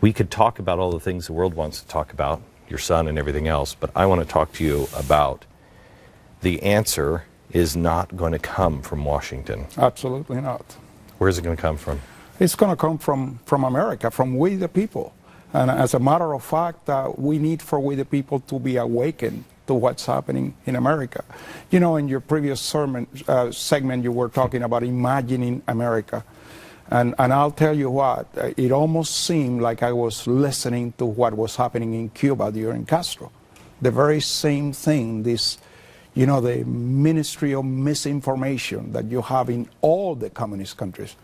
We could talk about all the things the world wants to talk about, your son and everything else, but I want to talk to you about the answer is not going to come from Washington. Absolutely not. Where is it going to come from? It's going to come from America, from we the people. And as a matter of fact, we need for we the people to be awakened to what's happening in America. You know, in your previous segment, you were talking about imagining America. And I'll tell you what, it almost seemed like I was listening to what was happening in Cuba during Castro. The very same thing, this, you know, the ministry of misinformation that you have in all the communist countries.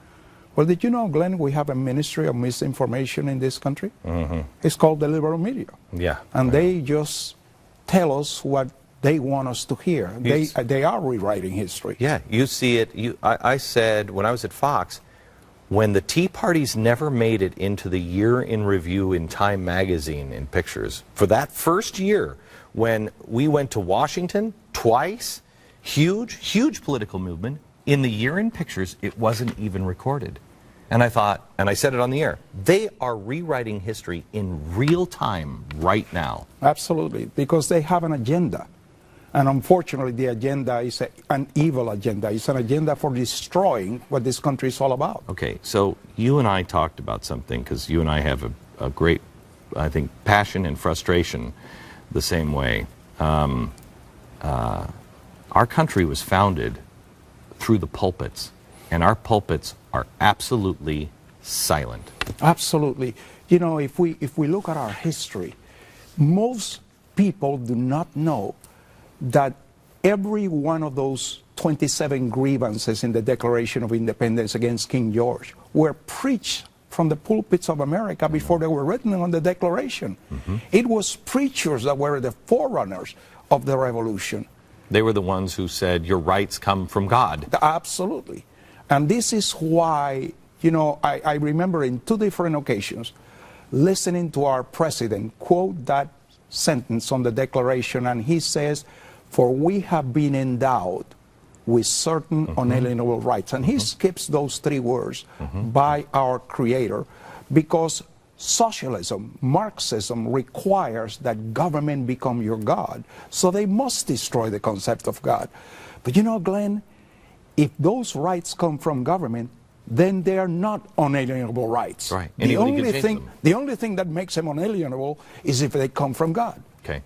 Well, did you know, Glenn, we have a ministry of misinformation in this country? Mm-hmm. It's called the liberal media. Yeah. And they just tell us what they want us to hear. They are rewriting history. Yeah, you see it. I said when I was at Fox, when the Tea Parties never made it into the year in review in Time magazine in pictures, for that first year when we went to Washington twice, huge political movement, in the year in pictures, it wasn't even recorded. And I thought, and I said it on the air, they are rewriting history in real time right now. Absolutely, because they have an agenda. And unfortunately, the agenda is an evil agenda. It's an agenda for destroying what this country is all about. Okay, so you and I talked about something, because you and I have a great, I think, passion and frustration the same way. Our country was founded through the pulpits, and our pulpits are absolutely silent. Absolutely. You know, if we look at our history, most people do not know that every one of those 27 grievances in the Declaration of Independence against King George were preached from the pulpits of America before they were written on the Declaration. Mm-hmm. It was preachers that were the forerunners of the revolution. They were the ones who said, your rights come from God. Absolutely. And this is why, you know, I remember in 2 different occasions listening to our president quote that sentence on the Declaration, and he says, for we have been endowed with certain unalienable rights. And he skips those 3 words, by our Creator, because socialism, Marxism, requires that government become your God. So they must destroy the concept of God. But you know, Glenn, if those rights come from government, then they are not unalienable rights. Right. The only thing that makes them unalienable is if they come from God. Okay.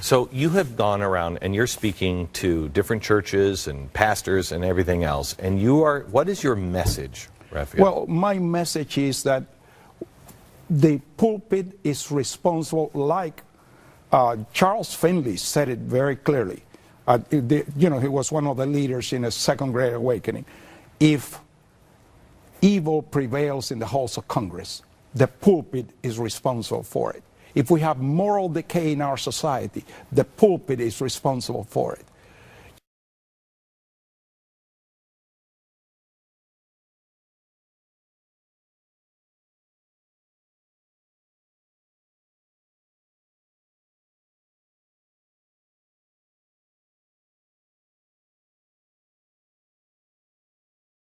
So you have gone around and you're speaking to different churches and pastors and everything else. And what is your message, Rafael? Well, my message is that the pulpit is responsible, like Charles Finley said it very clearly. You know, he was one of the leaders in a second Great Awakening. If evil prevails in the halls of Congress, the pulpit is responsible for it. If we have moral decay in our society, the pulpit is responsible for it.